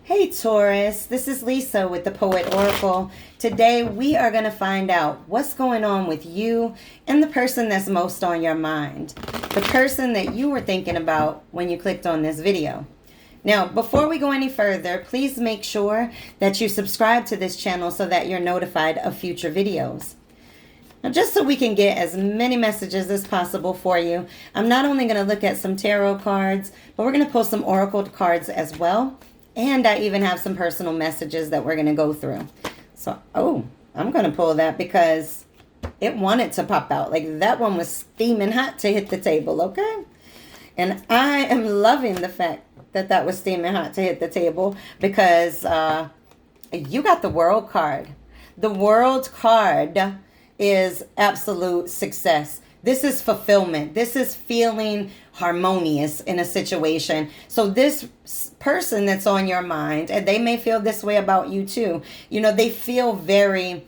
Hey Taurus, this is Lisa with the Poet Oracle. Today we are going to find out what's going on with you and the person that's most on your mind. The person that you were thinking about when you clicked on this video. Now, before we go any further, please make sure that you subscribe to this channel so that you're notified of future videos. Now, just so we can get as many messages as possible for you, I'm not only going to look at some tarot cards, but we're going to pull some oracle cards as well. And I even have some personal messages that we're going to go through. So, I'm going to pull that because it wanted to pop out. Like, that one was steaming hot to hit the table, okay? And I am loving the fact that that was steaming hot to hit the table because you got the World card. The World card is absolute success. This is fulfillment. This is feeling harmonious in a situation. So this person that's on your mind, and they may feel this way about you too, you know, they feel very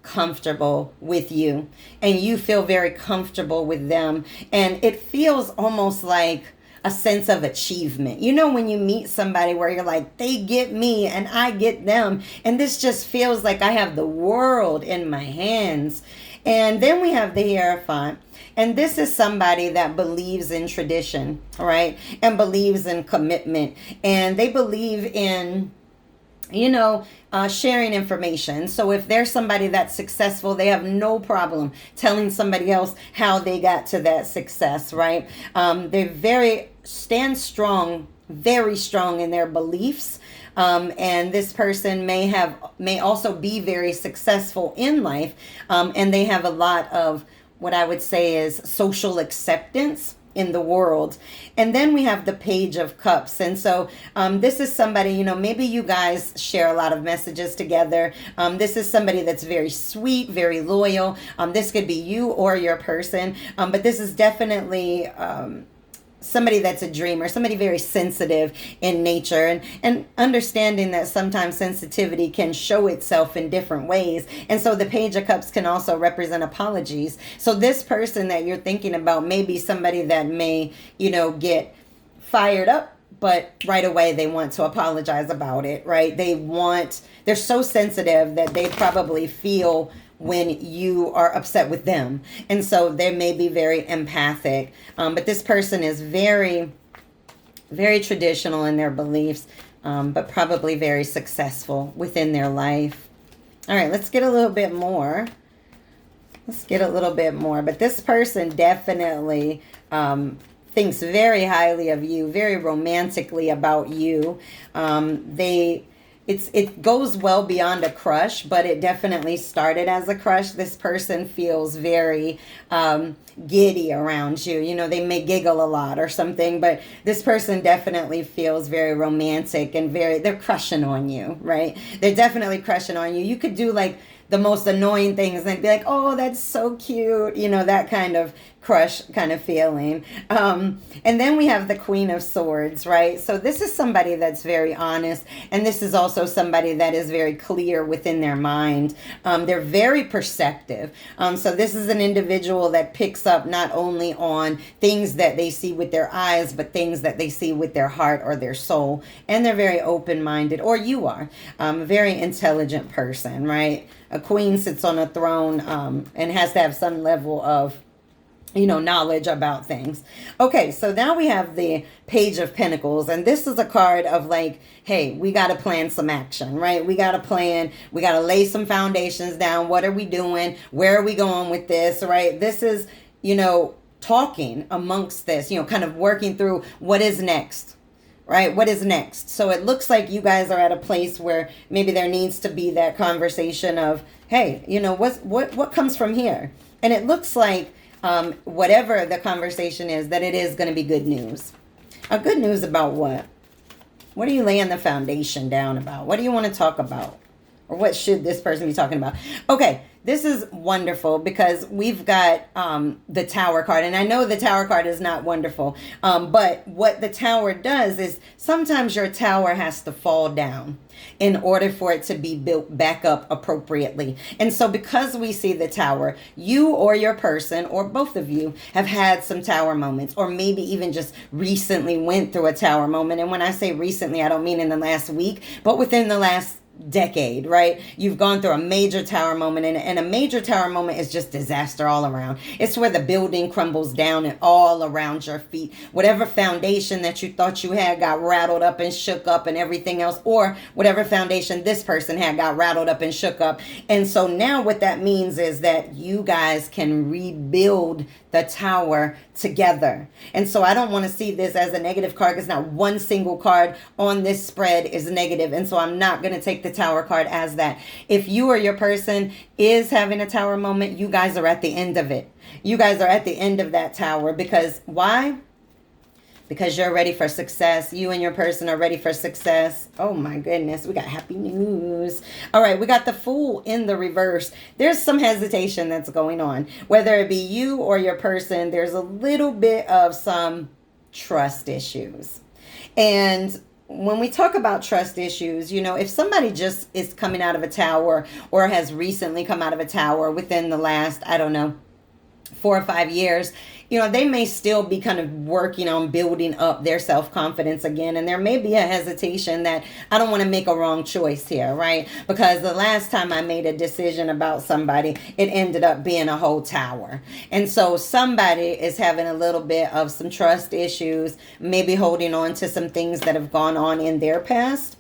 comfortable with you and you feel very comfortable with them. And it feels almost like a sense of achievement. You know, when you meet somebody where you're like, they get me and I get them. And this just feels like I have the world in my hands. And then we have the Hierophant. And this is somebody that believes in tradition, right? And believes in commitment. And they believe in, you know, sharing information. So if there's somebody that's successful, they have no problem telling somebody else how they got to that success, right? They stand strong, very strong in their beliefs. And this person may also be very successful in life. And they have a lot of what I would say is social acceptance in the world. And then we have the Page of Cups. And so this is somebody, you know, maybe you guys share a lot of messages together. This is somebody that's very sweet, very loyal. This could be you or your person. But this is definitely somebody that's a dreamer, somebody very sensitive in nature, and understanding that sometimes sensitivity can show itself in different ways. And so the Page of Cups can also represent apologies. So this person that you're thinking about may be somebody that may, you know, get fired up, but right away they want to apologize about it, right? They're so sensitive that they probably feel when you are upset with them. And so they may be very empathic. But this person is very, very traditional in their beliefs, but probably very successful within their life. All right, let's get a little bit more. But this person definitely thinks very highly of you, very romantically about you. It goes well beyond a crush, but it definitely started as a crush. This person feels very giddy around you. You know, they may giggle a lot or something, but this person definitely feels very romantic and they're crushing on you, right? They're definitely crushing on you. You could do like the most annoying things and be like, oh, that's so cute. You know, that kind of crush kind of feeling. And then we have the Queen of Swords, right? So this is somebody that's very honest. And this is also somebody that is very clear within their mind. They're very perceptive. So this is an individual that picks up not only on things that they see with their eyes, but things that they see with their heart or their soul. And they're very open-minded, or you are. A very intelligent person, right? A queen sits on a throne and has to have some level of, you know, knowledge about things. Okay, so now we have the Page of Pentacles, and this is a card of like, hey, we got to plan some action, right? We got to plan, we got to lay some foundations down. What are we doing? Where are we going with this, right? This is, you know, talking amongst this, you know, kind of working through what is next, right? What is next? So it looks like you guys are at a place where maybe there needs to be that conversation of, hey, you know, what comes from here? And it looks like whatever the conversation is, that it is going to be good news. Good news about what? What are you laying the foundation down about? What do you want to talk about? Or what should this person be talking about? Okay, this is wonderful because we've got the Tower card. And I know the Tower card is not wonderful. But what the Tower does is sometimes your tower has to fall down in order for it to be built back up appropriately. And so because we see the Tower, you or your person or both of you have had some Tower moments, or maybe even just recently went through a Tower moment. And when I say recently, I don't mean in the last week, but within the last decade, right? You've gone through a major Tower moment, and a major Tower moment is just disaster all around. It's where the building crumbles down and all around your feet. Whatever foundation that you thought you had got rattled up and shook up and everything else, or whatever foundation this person had got rattled up and shook up. And so now what that means is that you guys can rebuild the Tower together. And so I don't want to see this as a negative card, because not one single card on this spread is negative. And so I'm not going to take the Tower card as that. If you or your person is having a Tower moment, you guys are at the end of it. You guys are at the end of that Tower. Because why? Because you're ready for success. You and your person are ready for success. Oh my goodness, we got happy news. All right, we got the Fool in the reverse. There's some hesitation that's going on. Whether it be you or your person, there's a little bit of some trust issues. And when we talk about trust issues, you know, if somebody just is coming out of a Tower or has recently come out of a Tower within the last, I don't know, 4 or 5 years, you know, they may still be kind of working on building up their self-confidence again. And there may be a hesitation that I don't want to make a wrong choice here, right? Because the last time I made a decision about somebody, it ended up being a whole Tower. And so somebody is having a little bit of some trust issues, maybe holding on to some things that have gone on in their past.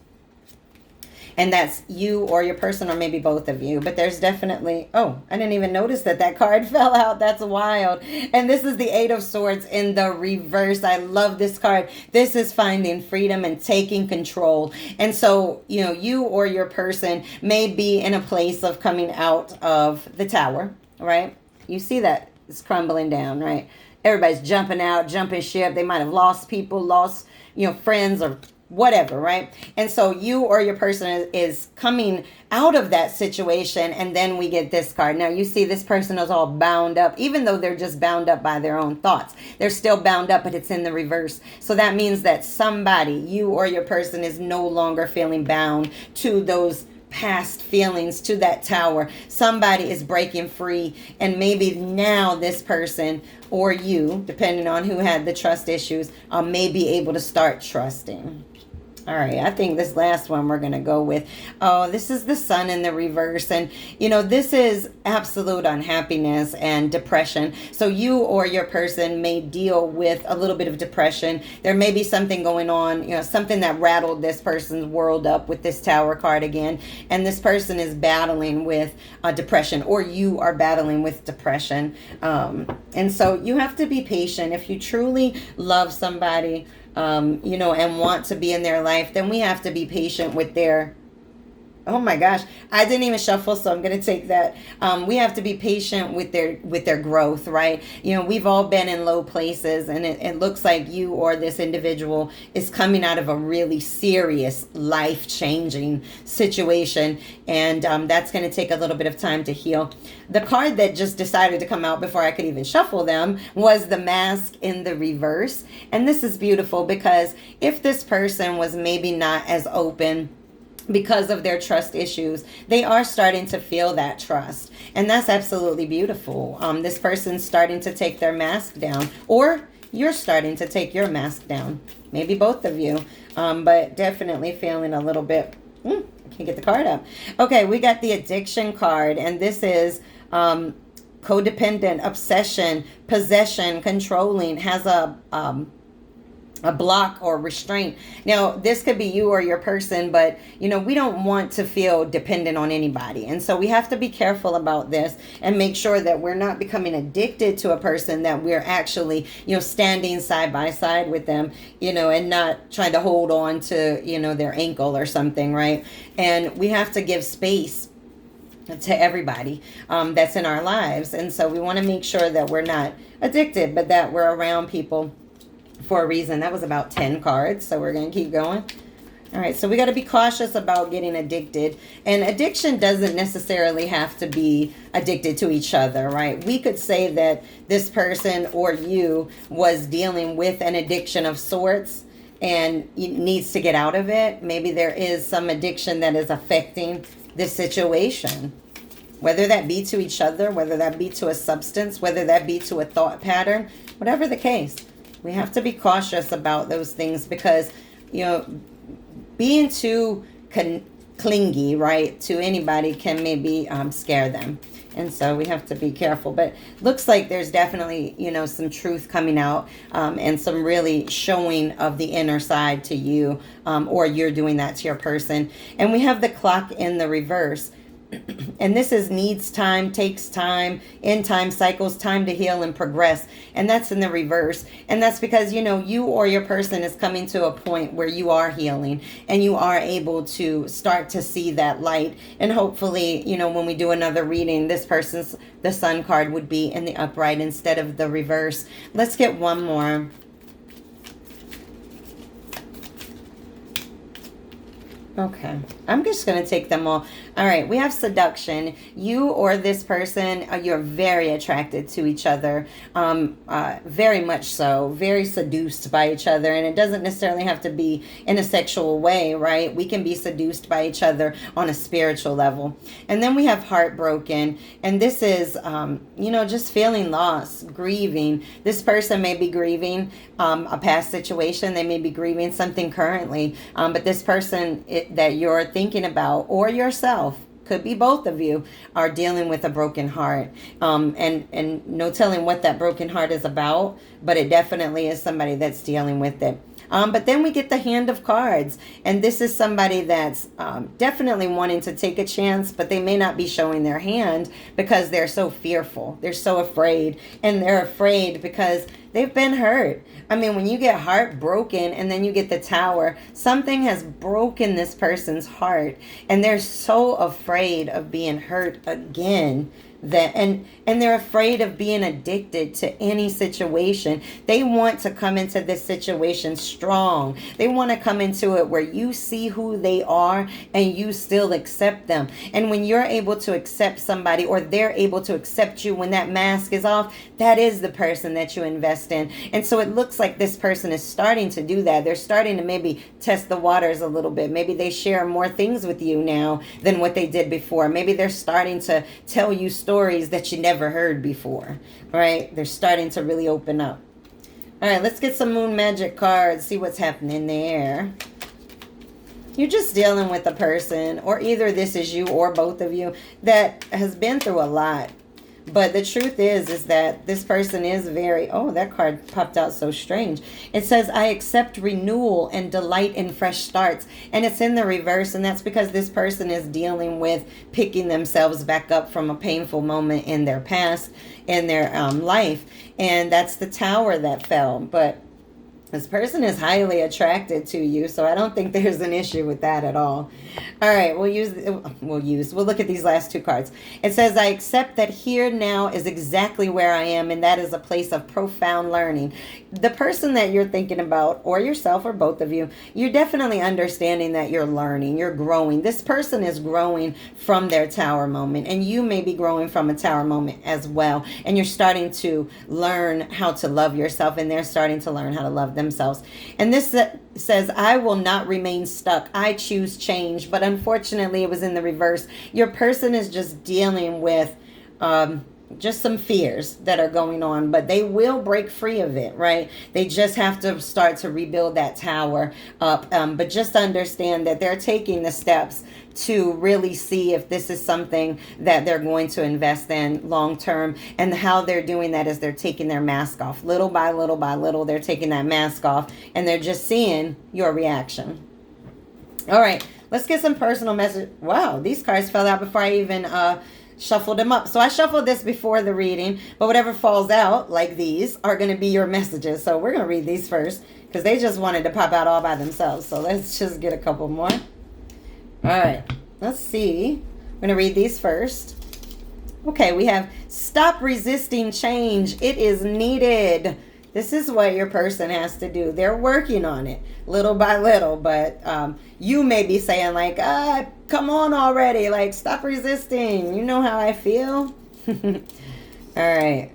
And that's you or your person, or maybe both of you. But there's definitely, oh, I didn't even notice that card fell out. That's wild. And this is the Eight of Swords in the reverse. I love this card. This is finding freedom and taking control. And so, you know, you or your person may be in a place of coming out of the Tower, right? You see that it's crumbling down, right? Everybody's jumping out, jumping ship. They might have lost people, lost, you know, friends or whatever, right? And so you or your person is coming out of that situation, and then we get this card. Now you see this person is all bound up, even though they're just bound up by their own thoughts. They're still bound up, but it's in the reverse. So that means that somebody, you or your person, is no longer feeling bound to those past feelings, to that Tower. Somebody is breaking free, and maybe now this person or you, depending on who had the trust issues, may be able to start trusting. All right, I think this last one we're going to go with. Oh, this is the Sun in the reverse. And, you know, this is absolute unhappiness and depression. So you or your person may deal with a little bit of depression. There may be something going on, you know, something that rattled this person's world up with this Tower card again. And this person is battling with depression, or you are battling with depression. And so you have to be patient. If you truly love somebody, you know, and want to be in their life, then we have to be patient with their, oh my gosh, I didn't even shuffle, so I'm going to take that. We have to be patient with their growth, right? You know, we've all been in low places, and it looks like you or this individual is coming out of a really serious, life-changing situation, and that's going to take a little bit of time to heal. The card that just decided to come out before I could even shuffle them was the Mask in the reverse. And this is beautiful, because if this person was maybe not as open because of their trust issues, they are starting to feel that trust. And that's absolutely beautiful. This person's starting to take their mask down, or you're starting to take your mask down. Maybe both of you, but definitely feeling a little bit, I can't get the card up. Okay, we got the Addiction card, and this is codependent, obsession, possession, controlling, has a block or restraint. Now, this could be you or your person, but, you know, we don't want to feel dependent on anybody. And so we have to be careful about this and make sure that we're not becoming addicted to a person, that we're actually, you know, standing side by side with them, you know, and not trying to hold on to, you know, their ankle or something, right? And we have to give space to everybody that's in our lives. And so we want to make sure that we're not addicted, but that we're around people for a reason. That was about 10 cards, so we're going to keep going. All right, so we got to be cautious about getting addicted. And addiction doesn't necessarily have to be addicted to each other, right? We could say that this person or you was dealing with an addiction of sorts and needs to get out of it. Maybe there is some addiction that is affecting this situation, whether that be to each other, whether that be to a substance, whether that be to a thought pattern, whatever the case. We have to be cautious about those things because, you know, being too clingy, right, to anybody can maybe scare them. And so we have to be careful. But looks like there's definitely, you know, some truth coming out and some really showing of the inner side to you, or you're doing that to your person. And we have the clock in the reverse. And this is needs time, takes time, end time cycles, time to heal and progress. And that's in the reverse. And that's because, you know, you or your person is coming to a point where you are healing and you are able to start to see that light. And hopefully, you know, when we do another reading, this person's, the sun card would be in the upright instead of the reverse. Let's get one more. Okay, I'm just going to take them all. All right, we have seduction. You or this person, you're very attracted to each other, very much so, very seduced by each other. And it doesn't necessarily have to be in a sexual way, right? We can be seduced by each other on a spiritual level. And then we have heartbroken. And this is, you know, just feeling lost, grieving. This person may be grieving a past situation. They may be grieving something currently. But this person that you're thinking about, or yourself, could be both of you, are dealing with a broken heart. And no telling what that broken heart is about, but it definitely is somebody that's dealing with it. But then we get the Hand of Cards. And this is somebody that's definitely wanting to take a chance, but they may not be showing their hand because they're so fearful. They're so afraid. And they're afraid because they've been hurt. I mean, when you get heartbroken and then you get the Tower, something has broken this person's heart. And they're so afraid of being hurt again. And they're afraid of being addicted to any situation. They want to come into this situation strong. They want to come into it where you see who they are and you still accept them. And when you're able to accept somebody, or they're able to accept you when that mask is off, that is the person that you invest in. And so it looks like this person is starting to do that. They're starting to maybe test the waters a little bit. Maybe they share more things with you now than what they did before. Maybe they're starting to tell you stories that you never heard before, right? They're starting to really open up. All right, let's get some moon magic cards, see what's happening there. You're just dealing with a person, or either this is you or both of you, that has been through a lot. But the truth is that this person is very, oh, that card popped out so strange. It says, I accept renewal and delight in fresh starts. And it's in the reverse. And that's because this person is dealing with picking themselves back up from a painful moment in their past, in their life. And that's the Tower that fell. But this person is highly attracted to you, so I don't think there's an issue with that at all. All right, we'll look at these last two cards. It says, I accept that here now is exactly where I am, and that is a place of profound learning. The person that you're thinking about, or yourself, or both of you, you're definitely understanding that you're learning, you're growing. This person is growing from their Tower moment, and you may be growing from a Tower moment as well. And you're starting to learn how to love yourself, and they're starting to learn how to love themselves. And this says, I will not remain stuck. I choose change. But unfortunately, it was in the reverse. Your person is just dealing with just some fears that are going on, but they will break free of it, right? They just have to start to rebuild that Tower up. But just understand that they're taking the steps to really see if this is something that they're going to invest in long term. And how they're doing that is they're taking their mask off. Little by little by little, they're taking that mask off, and they're just seeing your reaction. All right, let's get some personal message. Wow, these cards fell out before I even shuffled them up. So I shuffled this before the reading, but whatever falls out, like these, are going to be your messages. So we're going to read these first because they just wanted to pop out all by themselves. So let's just get a couple more. All right, let's see. I'm going to read these first. Okay, we have stop resisting change. It is needed. This is what your person has to do. They're working on it little by little, but you may be saying like, come on already, like stop resisting. You know how I feel. All right.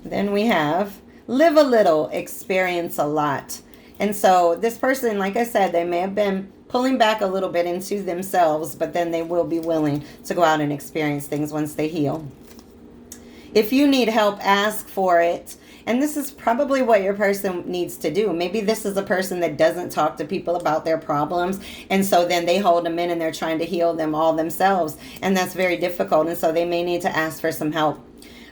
Then we have live a little, experience a lot. And so this person, like I said, they may have been pulling back a little bit into themselves, but then they will be willing to go out and experience things once they heal. If you need help, ask for it. And this is probably what your person needs to do. Maybe this is a person that doesn't talk to people about their problems. And so then they hold them in and they're trying to heal them all themselves. And that's very difficult. And so they may need to ask for some help.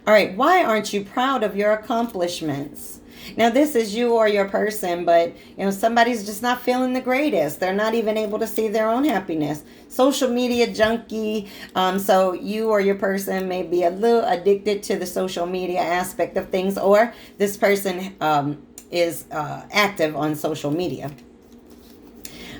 All right. Why aren't you proud of your accomplishments? Now, this is you or your person, but, you know, somebody's just not feeling the greatest. They're not even able to see their own happiness. Social media junkie. So you or your person may be a little addicted to the social media aspect of things, or this person is active on social media.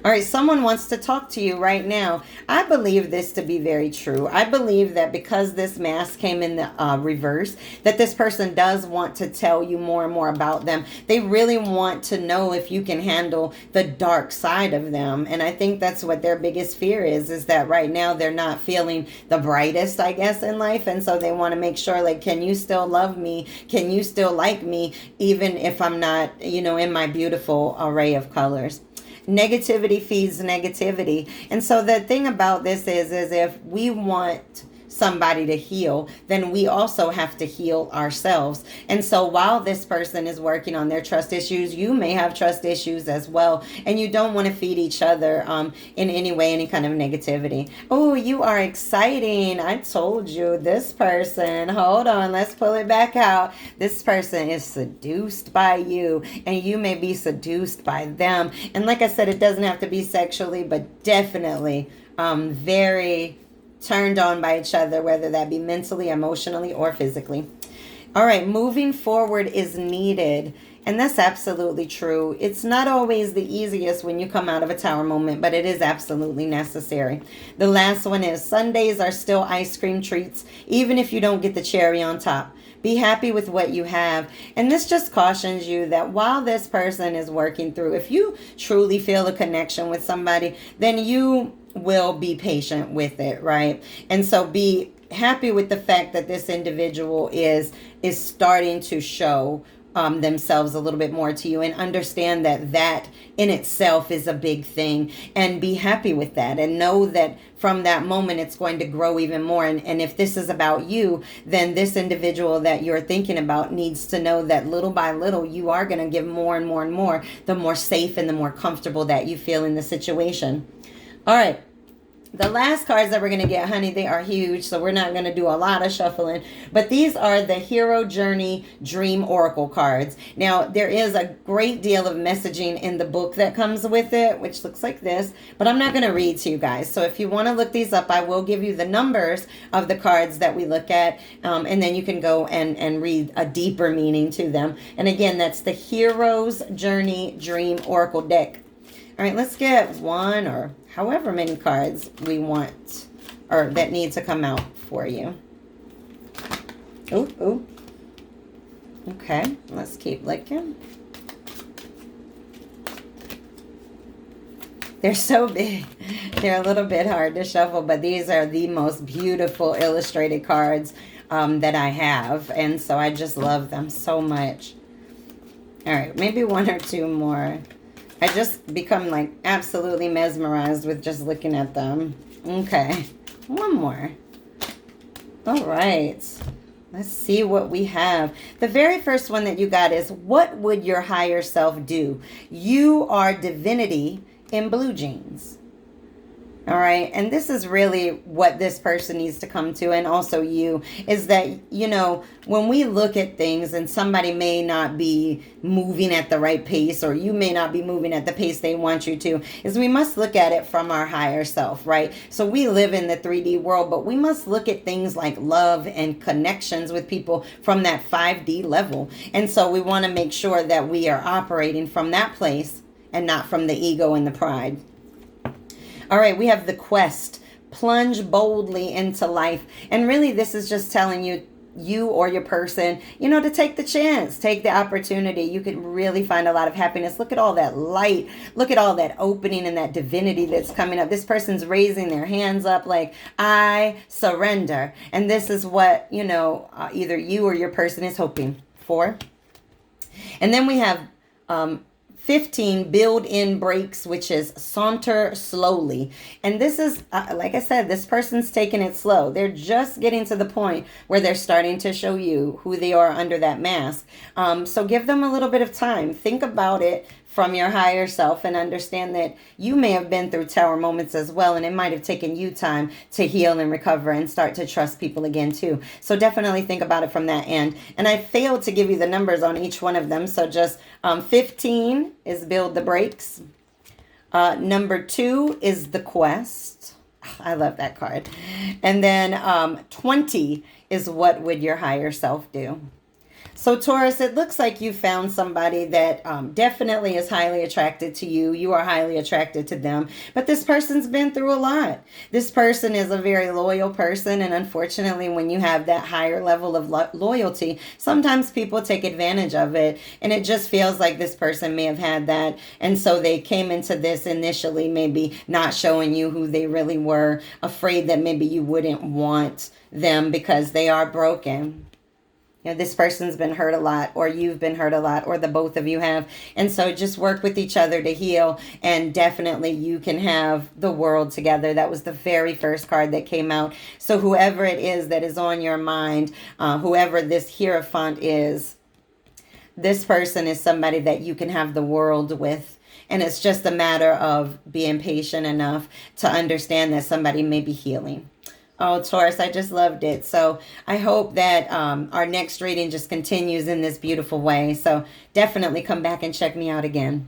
All right, someone wants to talk to you right now. I believe this to be very true. I believe that because this mask came in the reverse, that this person does want to tell you more and more about them. They really want to know if you can handle the dark side of them. And I think that's what their biggest fear is that right now they're not feeling the brightest, I guess, in life. And so they want to make sure, like, can you still love me? Can you still like me? Even if I'm not, you know, in my beautiful array of colors. Negativity feeds negativity. And so the thing about this is if we want somebody to heal, then we also have to heal ourselves. And so while this person is working on their trust issues, you may have trust issues as well. And you don't want to feed each other in any way, any kind of negativity. Oh, you are exciting. I told you this person, hold on, let's pull it back out. This person is seduced by you and you may be seduced by them. And like I said, it doesn't have to be sexually, but definitely very turned on by each other, whether that be mentally, emotionally, or physically. All right, moving forward is needed. And that's absolutely true. It's not always the easiest when you come out of a tower moment, but it is absolutely necessary. The last one is Sundays are still ice cream treats, even if you don't get the cherry on top. Be happy with what you have. And this just cautions you that while this person is working through, if you truly feel a connection with somebody, then you will be patient with it, right? And so be happy with the fact that this individual is starting to show themselves a little bit more to you, and understand that in itself is a big thing, and be happy with that and know that from that moment it's going to grow even more. And if this is about you, then this individual that you're thinking about needs to know that little by little you are going to give more and more and more, the more safe and the more comfortable that you feel in the situation. All right. The last cards that we're going to get, honey, they are huge, so we're not going to do a lot of shuffling. But these are the Hero Journey Dream Oracle cards. Now, there is a great deal of messaging in the book that comes with it, which looks like this. But I'm not going to read to you guys. So if you want to look these up, I will give you the numbers of the cards that we look at. And then you can go and read a deeper meaning to them. And again, that's the Hero's Journey Dream Oracle deck. All right, let's get one or however many cards we want or that need to come out for you. Ooh. Okay, let's keep looking. They're so big. They're a little bit hard to shuffle, but these are the most beautiful illustrated cards that I have. And so I just love them so much. All right, maybe one or two more. I just become like absolutely mesmerized with just looking at them. Okay, one more. All right, let's see what we have. The very first one that you got is, what would your higher self do? You are divinity in blue jeans. All right. And this is really what this person needs to come to. And also you, is that, you know, when we look at things and somebody may not be moving at the right pace, or you may not be moving at the pace they want you to, is we must look at it from our higher self, right? So we live in the 3D world, but we must look at things like love and connections with people from that 5D level. And so we want to make sure that we are operating from that place and not from the ego and the pride. All right, we have the quest. Plunge boldly into life. And really, this is just telling you you or your person, you know, to take the chance, take the opportunity. You could really find a lot of happiness. Look at all that light. Look at all that opening and that divinity that's coming up. This person's raising their hands up like, I surrender. And this is what, you know, either you or your person is hoping for. And then we have 15, build-in breaks, which is saunter slowly. And this is, like I said, this person's taking it slow. They're just getting to the point where they're starting to show you who they are under that mask. So give them a little bit of time. Think about it from your higher self and understand that you may have been through tower moments as well, and it might have taken you time to heal and recover and start to trust people again too. So definitely think about it from that end. And I failed to give you the numbers on each one of them, so just 15 is build the breaks. Number 2 is the quest. I love that card. And then 20 is what would your higher self do. So Taurus, it looks like you found somebody that definitely is highly attracted to you. You are highly attracted to them. But this person's been through a lot. This person is a very loyal person. And unfortunately, when you have that higher level of loyalty, sometimes people take advantage of it. And it just feels like this person may have had that. And so they came into this initially maybe not showing you who they really were, afraid that maybe you wouldn't want them because they are broken. You know, this person's been hurt a lot, or you've been hurt a lot, or the both of you have. And so just work with each other to heal, and definitely you can have the world together. That was the very first card that came out. So whoever it is that is on your mind, whoever this Hierophant is, this person is somebody that you can have the world with. And it's just a matter of being patient enough to understand that somebody may be healing. Oh, Taurus, I just loved it. So I hope that our next reading just continues in this beautiful way. So definitely come back and check me out again.